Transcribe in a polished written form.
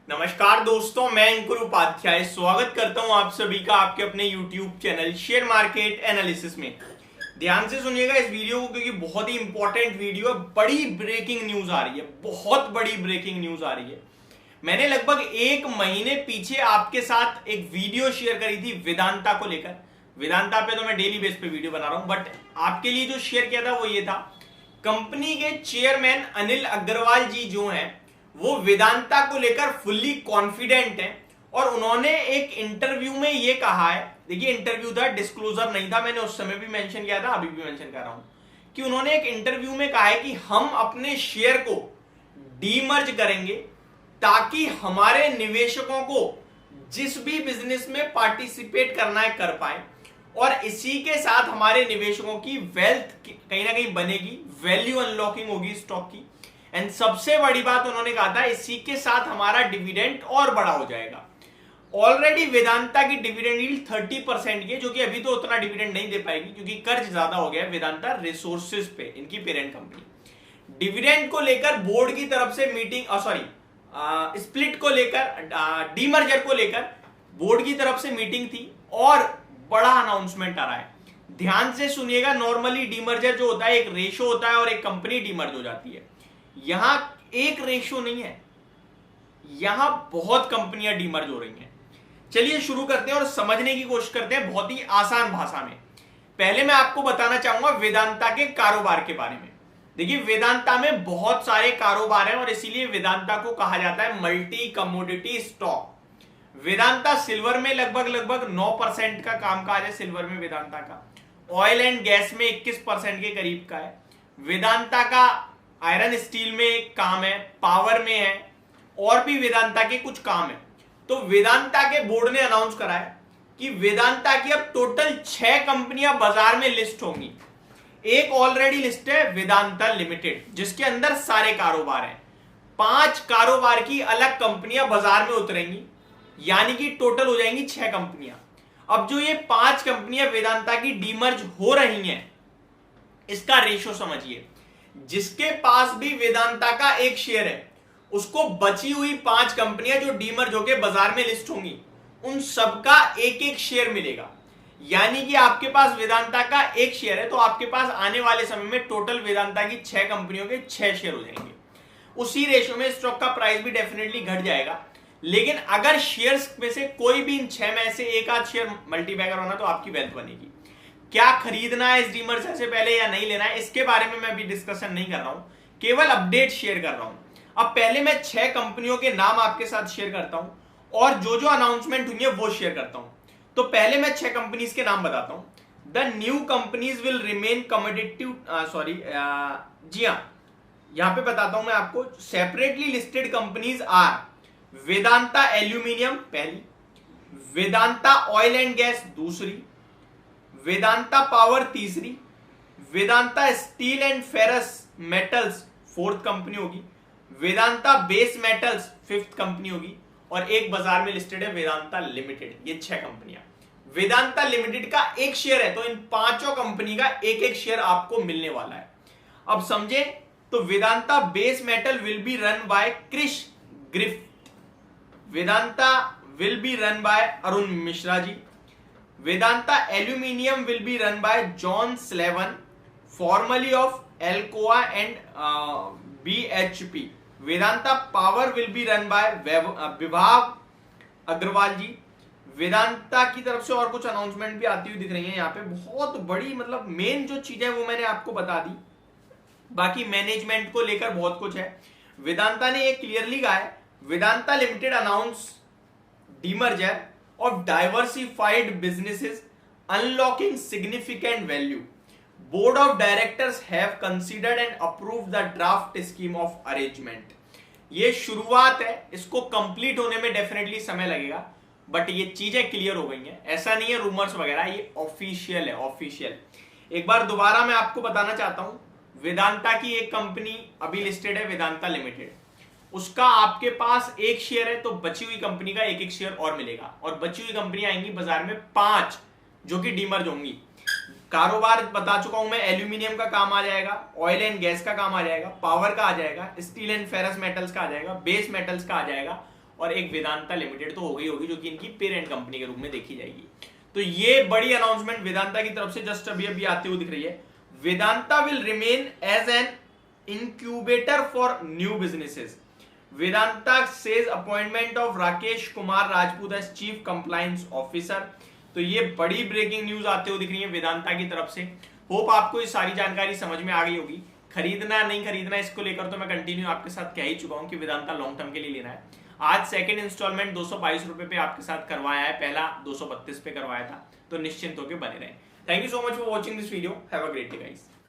नमस्कार दोस्तों, मैं अंकुर उपाध्याय स्वागत करता हूं आप सभी का आपके अपने YouTube channel share market analysis में। ध्यान से सुनिएगा इस वीडियो को क्योंकि बहुत ही इंपॉर्टेंट वीडियो है। बड़ी ब्रेकिंग न्यूज आ रही है, बहुत बड़ी ब्रेकिंग न्यूज आ रही है। मैंने लगभग एक महीने पीछे आपके साथ एक वीडियो शेयर करी थी वेदांता को लेकर। वेदांता पे तो मैं डेली बेस पे वीडियो बना रहा हूं, बट आपके लिए जो शेयर किया था वो ये था, कंपनी के चेयरमैन अनिल अग्रवाल जी जो हैं वो वेदांता को लेकर फुल्ली कॉन्फिडेंट हैं। और उन्होंने एक इंटरव्यू में ये कहा है, देखिए इंटरव्यू था, डिस्क्लोजर नहीं था, मैंने उस समय भी मेंशन किया था, अभी भी मेंशन कर रहा हूं कि उन्होंने एक इंटरव्यू में कहा है कि हम अपने शेयर को डीमर्ज करेंगे ताकि हमारे निवेशकों को जिस भी बिजनेस में पार्टिसिपेट करना है कर पाए, और इसी के साथ हमारे निवेशकों की वेल्थ कहीं ना कहीं बनेगी, वैल्यू अनलॉकिंग होगी स्टॉक की। एंड सबसे बड़ी बात उन्होंने कहा था, इसी के साथ हमारा डिविडेंड और बड़ा हो जाएगा। ऑलरेडी वेदांता की डिविडेंड यील्ड 30% की है, जो कि अभी तो उतना डिविडेंड नहीं दे पाएगी क्योंकि कर्ज ज्यादा हो गया है वेदांता रिसोर्सेज पे, इनकी पेरेंट कंपनी। डिविडेंड को लेकर बोर्ड की तरफ से मीटिंग, स्प्लिट को लेकर, डीमर्जर को लेकर बोर्ड की तरफ से मीटिंग थी और बड़ा अनाउंसमेंट आ रहा है। ध्यान से सुनिएगा, नॉर्मली डीमर्जर जो होता है एक रेशो होता है और एक कंपनी डीमर्ज हो जाती है। यहां एक रेशो नहीं है, यहां बहुत कंपनियां डीमर्ज हो रही हैं। चलिए शुरू करते हैं और समझने की कोशिश करते हैं बहुत ही आसान भाषा में। पहले मैं आपको बताना चाहूंगा वेदांता के कारोबार के बारे में। देखिए वेदांता में बहुत सारे कारोबार हैं और इसीलिए वेदांता को कहा जाता है multi commodity stock. Vedanta silver में लगभग 9% का कामकाज है, सिल्वर में वेदांता का। ऑयल एंड गैस में 21% के करीब का है। वेदांता का आयरन स्टील में काम है, पावर में है, और भी वेदांता के कुछ काम है। तो वेदांता के बोर्ड ने अनाउंस करा है कि वेदांता की अब टोटल 6 कंपनियां बाजार में लिस्ट होंगी। एक ऑलरेडी लिस्ट है वेदांता लिमिटेड, जिसके अंदर सारे कारोबार हैं। 5 कारोबार की अलग कंपनियां बाजार में उतरेंगी, यानी कि टोटल हो जाएंगी 6 कंपनियां। अब जो ये 5 कंपनियां वेदांता की डीमर्ज हो रही हैं, इसका रेशो समझिए। जिसके पास भी वेदांता का एक शेयर है, उसको बची हुई 5 कंपनियां जो डीमर्ज होकर बाजार में लिस्ट होंगी, उन सबका एक एक शेयर मिलेगा। यानी कि आपके पास वेदांता का एक शेयर है तो आपके पास आने वाले समय में टोटल वेदांता की 6 कंपनियों के 6 शेयर हो जाएंगे। उसी रेशो में स्टॉक का प्राइस भी डेफिनेटली घट जाएगा। लेकिन अगर शेयर्स में से कोई भी इन 6 में से एक आध शेयर मल्टीबैगर होना तो आपकी वेल्थ बनेगी। क्या खरीदना है इस डीमर्जर से पहले या नहीं लेना है, इसके बारे में मैं अभी डिस्कशन नहीं कर रहा हूं, केवल अपडेट शेयर कर रहा हूं। अब पहले मैं 6 कंपनियों के नाम आपके साथ शेयर करता हूं और जो जो अनाउंसमेंट हुई है वो शेयर करता हूं। तो पहले मैं 6 कंपनीज के नाम बताता हूं। The new companies will remain commodity, जी हाँ, यहां पे बताता हूं मैं आपको। Separately listed companies are Vedanta aluminium पहली, वेदांता ऑयल एंड गैस दूसरी, वेदांता पावर तीसरी, Vedanta steel and ferrous metals fourth company होगी, Vedanta base metals fifth company होगी, और एक बाजार में लिस्टेड है वेदांता लिमिटेड। ये 6 कंपनियां। वेदांता लिमिटेड का एक शेयर है तो इन 5 कंपनी का एक एक शेयर आपको मिलने वाला है। अब समझे तो Vedanta base metal will be run by Chris Griffith, Vedanta will be run by Arun Mishra ji, Vedanta aluminium will be run by John Slaven, formerly of Alcoa and BHP, Vedanta power will be run by Vibhav Agarwal जी। वेदांता की तरफ से और कुछ अनाउंसमेंट भी आती हुई दिख रही है यहाँ पे, बहुत बड़ी, मतलब मेन जो चीजें वो मैंने आपको बता दी, बाकी मैनेजमेंट को लेकर बहुत कुछ है। वेदांता ने ये क्लियरली कहा है, Vedanta limited announce demerger of diversified businesses unlocking significant value. Board of directors have considered and approved the draft scheme of arrangement. ये शुरुआत है, इसको कंप्लीट होने में डेफिनेटली समय लगेगा, बट ये चीजें क्लियर हो गई हैं। ऐसा नहीं है रूमर्स वगैरह, ये ऑफिशियल है, ऑफिशियल। एक बार दोबारा मैं आपको बताना चाहता हूं, वेदांता की एक कंपनी अभी लिस्टेड है वेदांता लिमिटेड, उसका आपके पास एक शेयर है तो बची हुई कंपनी का एक एक शेयर और मिलेगा, और बची हुई कंपनियां आएंगी बाजार में 5 जो कि डीमर्ज होंगी। कारोबार बता चुका हूं मैं, एल्यूमिनियम का काम आ जाएगा, ऑयल एंड गैस का काम आ जाएगा, पावर का आ जाएगा, स्टील एंड फेरस मेटल्स का आ जाएगा, बेस मेटल्स का आ जाएगा, और एक वेदांता लिमिटेड तो हो गई होगी, जो कि इनकी पेरेंट कंपनी के रूप में देखी जाएगी। तो ये बड़ी अनाउंसमेंट वेदांता की तरफ से जस्ट अभी अभी आते हुए दिख रही है। Vedanta will remain as an incubator for new businesses. Vedanta says appointment of Rakesh Kumar Rajput as Chief Compliance Officer. तो ये बड़ी ब्रेकिंग न्यूज आते हुए दिख रही है वेदांता की तरफ से। होप आपको ये सारी जानकारी समझ में आ गई होगी। खरीदना नहीं खरीदना इसको लेकर तो मैं कंटिन्यू आपके साथ कह ही चुका हूं कि वेदांता लॉन्ग टर्म के लिए लेना है। आज सेकंड इंस्टॉलमेंट 222 रुपए पे आपके साथ करवाया है, पहला 232 पे करवाया था, तो निश्चिंत होकर बने रहे। Thank you so much for watching this video. Have a great day guys.